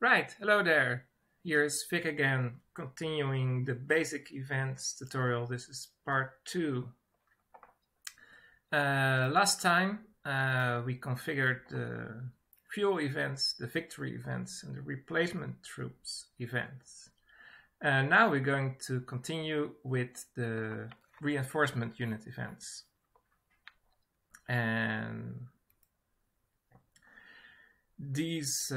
Right, hello there. Here's Vic again, continuing the basic events tutorial. This is part 2. Last time we configured the fuel events, the victory events, and the replacement troops events. Now we're going to continue with the reinforcement unit events. And these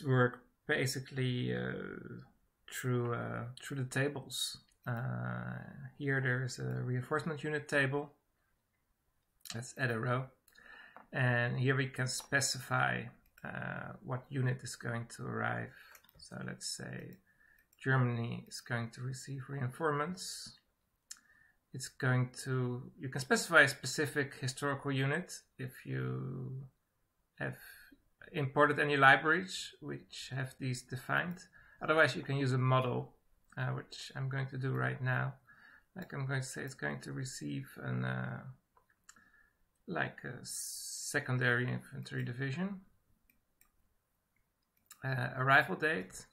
work basically through the tables. Here there's a reinforcement unit table. Let's add a row, and here we can specify what unit is going to arrive. So let's say Germany is going to receive reinforcements. It's going to, you can specify a specific historical unit if you have imported any libraries which have these defined. Otherwise you can use a model, which I'm going to do right now. Like I'm going to say it's going to receive an like a secondary infantry division. Arrival date.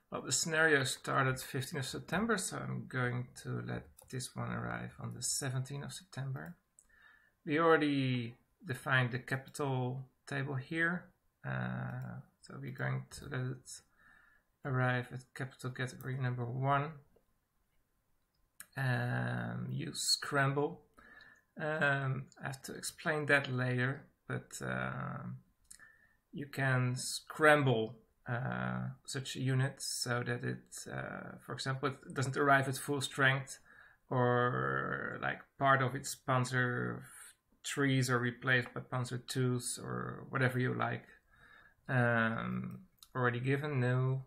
Well, the scenario started 15th of September, so I'm going to let this one arrive on the 17th of September. We already defined the capital table here. So we're going to let it arrive at capital category number 1. Use scramble. I have to explain that later, but you can scramble such a unit so that it, for example, it doesn't arrive at full strength, or like part of its Panzer 3s are replaced by Panzer 2s, or whatever you like. Already given, no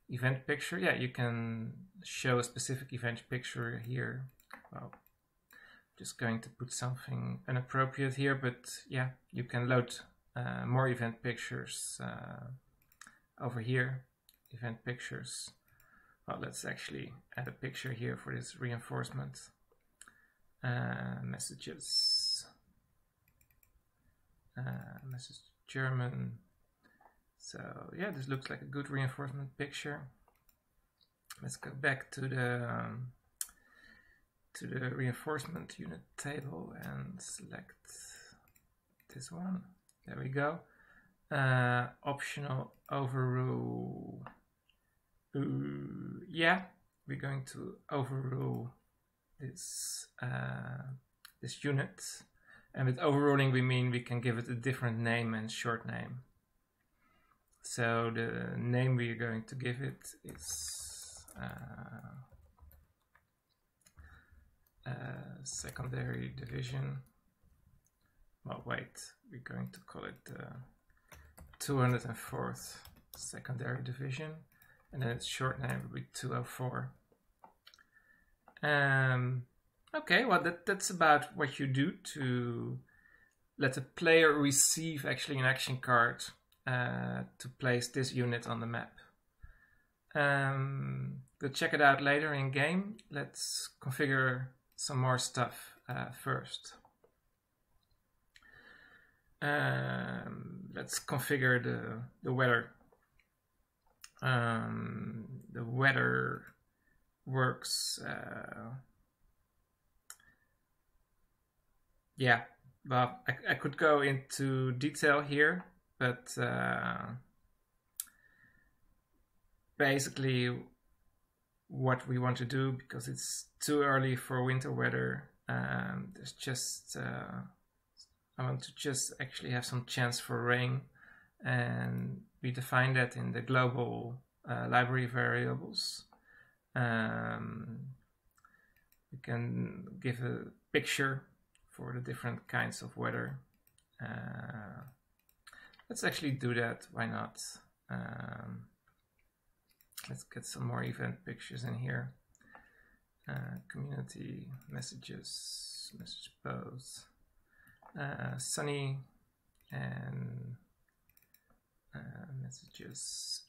event picture. Yeah, you can show a specific event picture here. Well, just going to put something inappropriate here, but yeah, you can load more event pictures over here. Event pictures. Well, let's actually add a picture here for this reinforcement. Messages. Message German. So yeah, this looks like a good reinforcement picture. Let's go back to the reinforcement unit table and select this one. There we go. Optional overrule. Yeah, we're going to overrule this this unit, and with overruling we mean we can give it a different name and short name. So the name we're going to give it is secondary division. Well, wait, we're going to call it 204th secondary division, and then its short name will be 204. Okay, well that's about what you do to let the player receive actually an action card to place this unit on the map. We'll check it out later in game. Let's configure some more stuff first. Let's configure the weather. The weather works. Yeah, well, I could go into detail here, but basically what we want to do, because it's too early for winter weather, there's just I want to just actually have some chance for rain, and we define that in the global library variables. We can give a picture for the different kinds of weather. Let's actually do that, why not? Let's get some more event pictures in here. Community messages, message pose, sunny, and messages,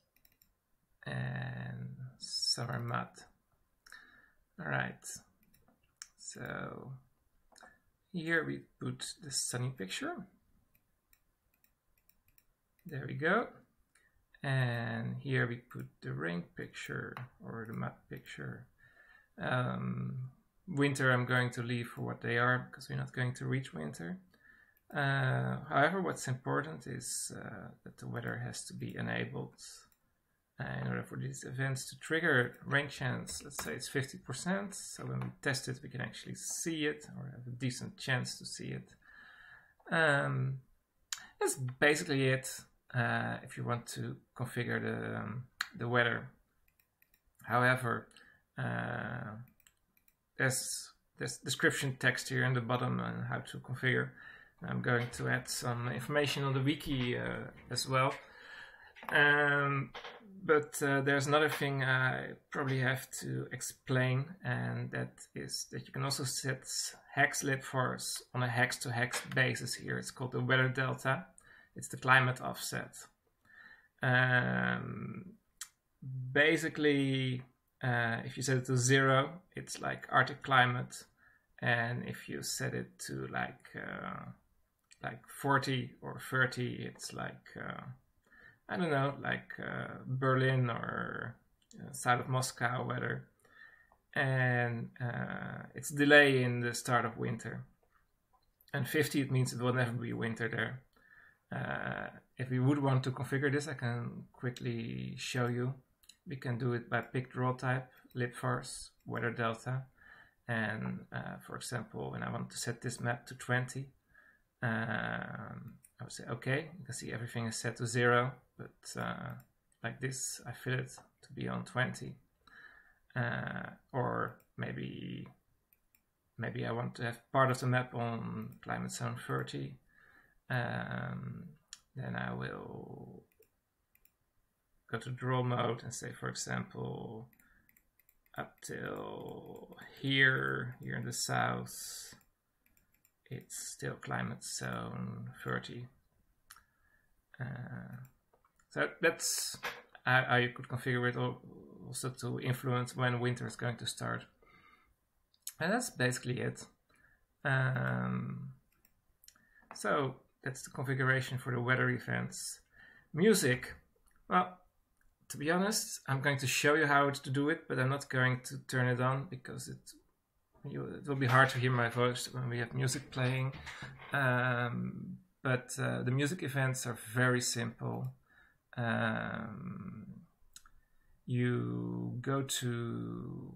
and summer mud. All right, so here we put the sunny picture. There we go. And here we put the rain picture or the map picture. Winter I'm going to leave for what they are because we're not going to reach winter. However, what's important is that the weather has to be enabled in order for these events to trigger. Rain chance, let's say it's 50%, so when we test it we can actually see it or have a decent chance to see it. That's basically it if you want to configure the weather. However, there's description text here in the bottom on how to configure. I'm going to add some information on the wiki as well. But there's another thing I probably have to explain, and that is that you can also set hex libvars on a hex to hex basis here. It's called the weather delta. It's the climate offset. Basically, if you set it to 0, it's like Arctic climate, and if you set it to like 40 or 30, it's like I don't know, like Berlin or south of Moscow weather, and it's delay in the start of winter. And 50, it means it will never be winter there. If we would want to configure this, I can quickly show you. We can do it by pick draw type, libvars, weather delta, and for example, when I want to set this map to 20, I would say okay. You can see everything is set to 0, but like this, I fill it to be on 20. Or maybe I want to have part of the map on climate zone 30. Then I will go to draw mode and say, for example, up till here in the south, it's still climate zone 30. So that's how you could configure it also to influence when winter is going to start. And that's basically it. So that's the configuration for the weather events. Music, well, to be honest, I'm going to show you how to do it, but I'm not going to turn it on because it will be hard to hear my voice when we have music playing. But the music events are very simple. You go to,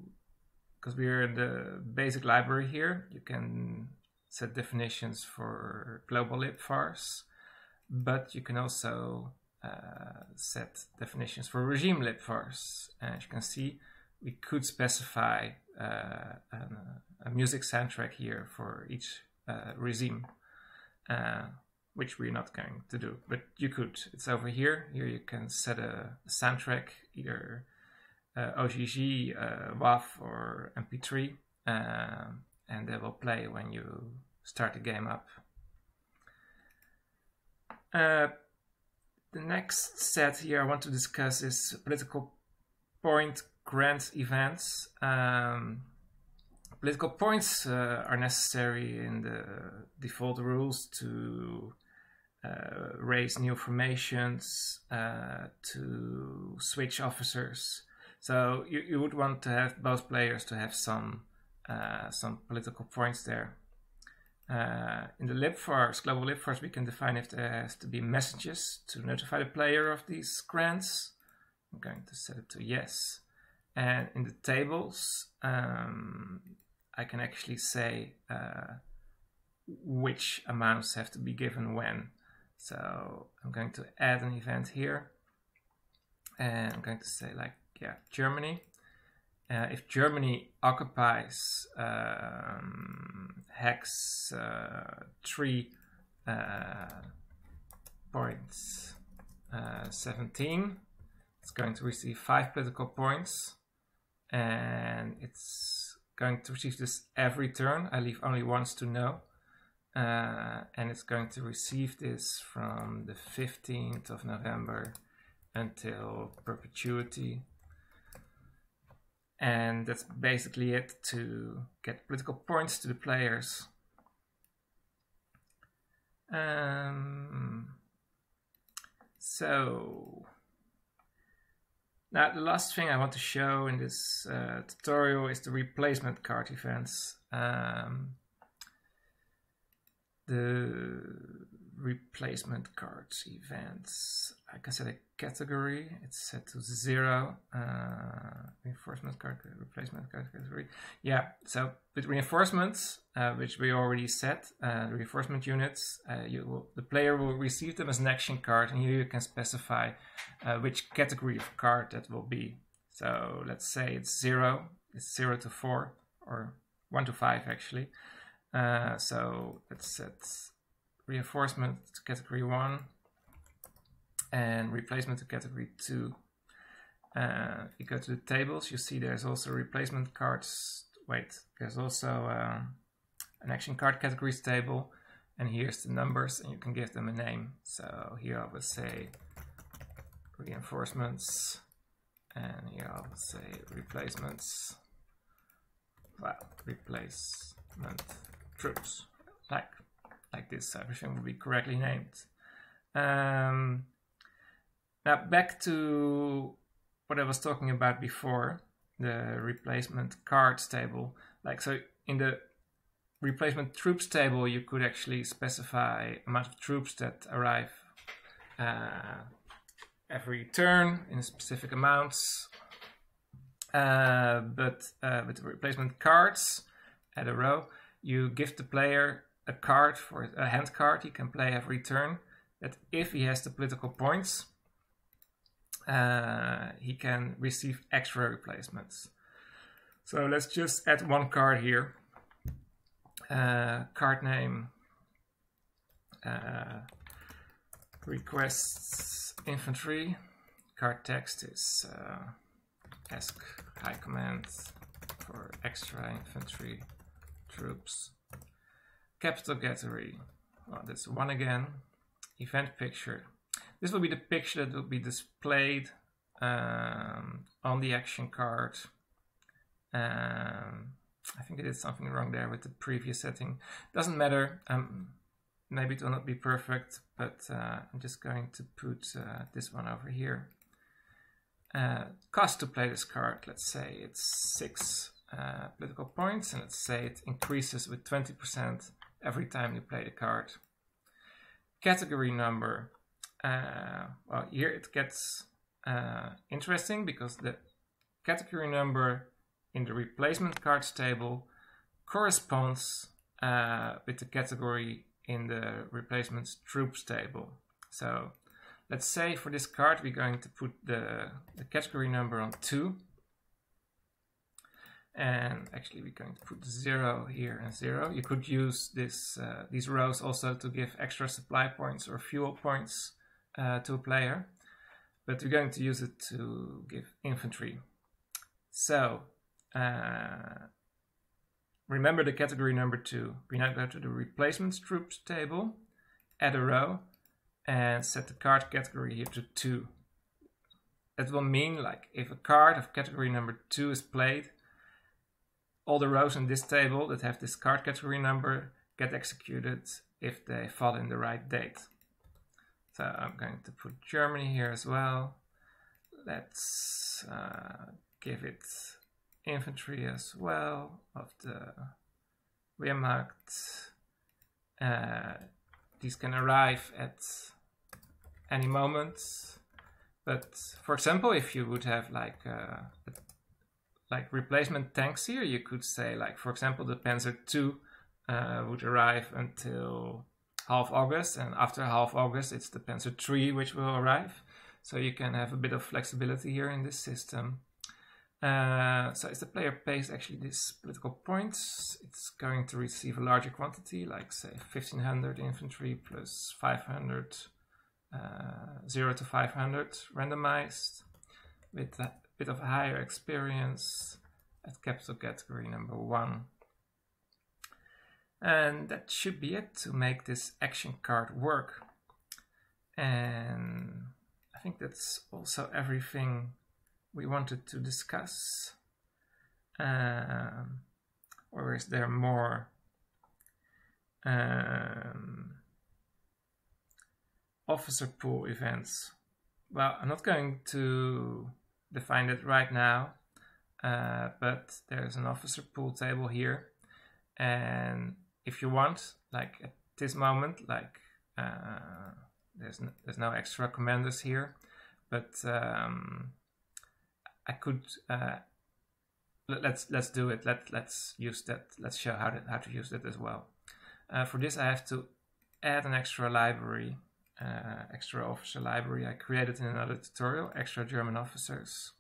because we're in the basic library here, you can set definitions for global libvars, but you can also set definitions for regime libvars. And as you can see, we could specify a music soundtrack here for each regime, which we're not going to do, but you could. It's over here. Here you can set a soundtrack, either OGG, WAV, or MP3, and they will play when you start the game up. The next set here I want to discuss is political point grant events. Political points are necessary in the default rules to raise new formations, to switch officers. So you would want to have both players to have some political points there. In the libvars, global libvars, we can define if there has to be messages to notify the player of these grants. I'm going to set it to yes. And in the tables, I can actually say which amounts have to be given when. So I'm going to add an event here, and I'm going to say, like, yeah, Germany. If Germany occupies hex 3.17, it's going to receive 5 political points, and it's going to receive this every turn. I leave only once to no. And it's going to receive this from the 15th of November until perpetuity. And that's basically it to get political points to the players. So now the last thing I want to show in this tutorial is the replacement card events. The replacement cards events, like I said, a category, it's set to 0. Reinforcement card, replacement card category. Yeah, so with reinforcements, which we already set, the reinforcement units, the player will receive them as an action card, and here you can specify which category of card that will be. So let's say it's 0, it's 0 to 4, or 1 to 5 actually. So let's set reinforcement to category 1 and replacement to category 2. If you go to the tables, you see there's also replacement cards. Wait, there's also an action card categories table, and here's the numbers, and you can give them a name. So here I will say reinforcements, and here I will say replacements. Well, replacement troops, like this, everything will be correctly named. Now back to what I was talking about before, the replacement cards table. Like, so in the replacement troops table, you could actually specify amount of troops that arrive every turn in specific amounts. But with the replacement cards at a row, you give the player a card, for a hand card he can play every turn, that if he has the political points, he can receive extra replacements. So let's just add one card here. Card name requests infantry. Card text is ask High Command for extra infantry troops. Capital category, well, that's 1 again. Event picture. This will be the picture that will be displayed on the action card. I think I did something wrong there with the previous setting. Doesn't matter. Maybe it will not be perfect, but I'm just going to put this one over here. Cost to play this card, let's say it's 6 political points, and let's say it increases with 20% every time you play the card. Category number. Well, here it gets interesting, because the category number in the replacement cards table corresponds with the category in the replacement troops table. So let's say for this card we're going to put the category number on 2. And actually we're going to put 0 here and 0. You could use these rows also to give extra supply points or fuel points to a player, but we're going to use it to give infantry. So remember the category number 2. We now go to the replacements troops table, add a row, and set the card category here to 2. That will mean, like, if a card of category number 2 is played, all the rows in this table that have this card category number get executed if they fall in the right date. So I'm going to put Germany here as well. Let's give it infantry as well of the Wehrmacht. These can arrive at any moment. But for example, if you would have like replacement tanks here, you could say, like, for example, the Panzer II would arrive until half August, and after half August it's the Panzer III which will arrive. So you can have a bit of flexibility here in this system. So as the player pays actually these political points, it's going to receive a larger quantity, like say 1500 infantry plus 500, 0 to 500 randomized, with a bit of higher experience at capital category number 1. And that should be it to make this action card work. And I think that's also everything we wanted to discuss. Or is there more? Officer pool events. Well, I'm not going to define it right now, but there's an officer pool table here, and if you want, like at this moment, like there's no extra commanders here, but I could let's do it. Let's use that. Let's show how to use that as well. For this, I have to add an extra library, extra officer library I created in another tutorial, extra German officers,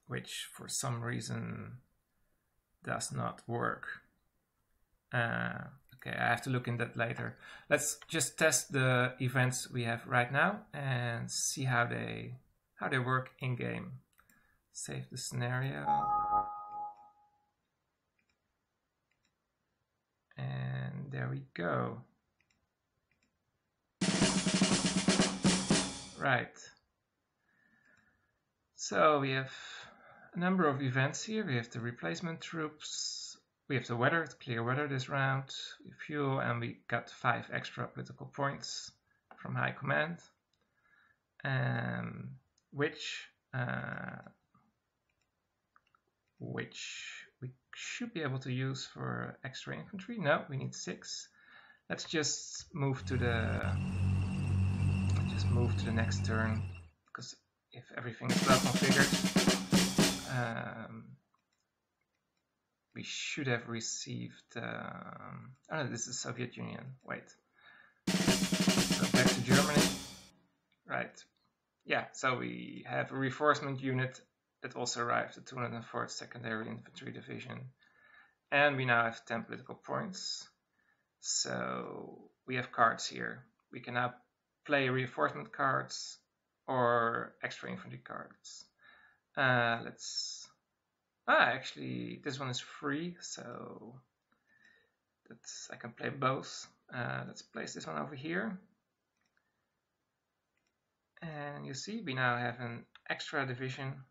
which for some reason does not work. Okay, I have to look in that later. Let's just test the events we have right now and see how they work in game. Save the scenario. And there we go. Right. So we have a number of events here. We have the replacement troops. We have the weather, clear weather this round, fuel, and we got 5 extra political points from High Command, which we should be able to use for extra infantry. No, we need 6. Let's just move to the next turn, because if everything is well configured, we should have received. Oh no, this is Soviet Union. Wait. Go back to Germany. Right. Yeah, so we have a reinforcement unit that also arrived at 204th Secondary Infantry Division. And we now have 10 political points. So we have cards here. We can now play reinforcement cards or extra infantry cards. Actually, this one is free, so I can play both. Let's place this one over here. And you see, we now have an extra division.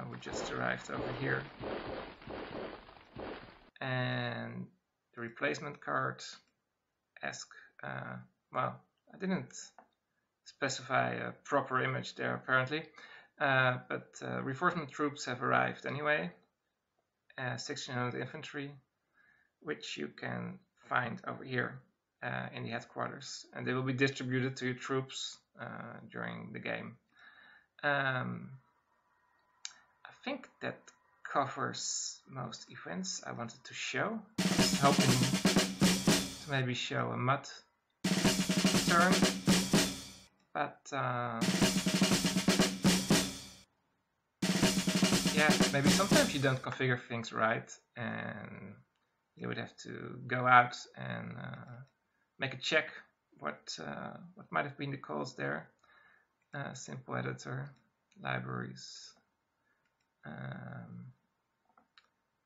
We just arrived over here. And the replacement card well, I didn't specify a proper image there apparently, but reinforcement troops have arrived anyway, 1600 infantry, which you can find over here in the headquarters, and they will be distributed to your troops during the game. I think that covers most events I wanted to show. I was hoping to maybe show a mud turn, but yeah, maybe sometimes you don't configure things right, and you would have to go out and make a check what might have been the cause there. Simple editor, libraries.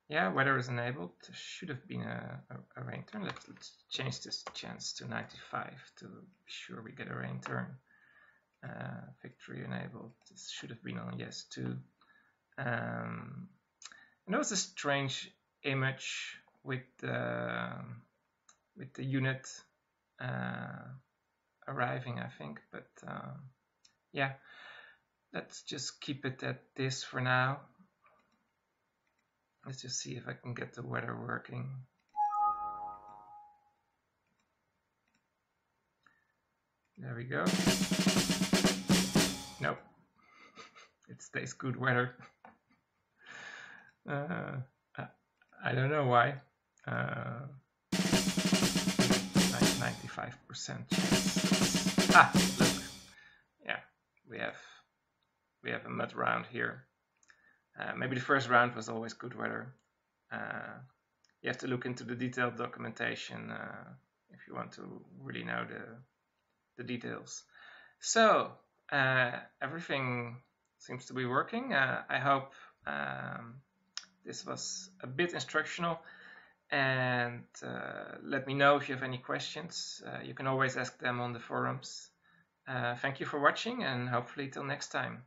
Yeah, weather is enabled. There should have been a rain turn. Let's change this chance to 95 to be sure we get a rain turn. Victory enabled. This should have been on yes too. And there was a strange image with the unit arriving, I think, but yeah, let's just keep it at this for now. Let's just see if I can get the weather working. There we go. Nope. It stays good weather. I don't know why. 95% chance. Ah, look. Yeah, we have a mud round here. Maybe the first round was always good weather. You have to look into the detailed documentation if you want to really know the details. So everything seems to be working. I hope this was a bit instructional, and let me know if you have any questions. You can always ask them on the forums. Thank you for watching, and hopefully till next time.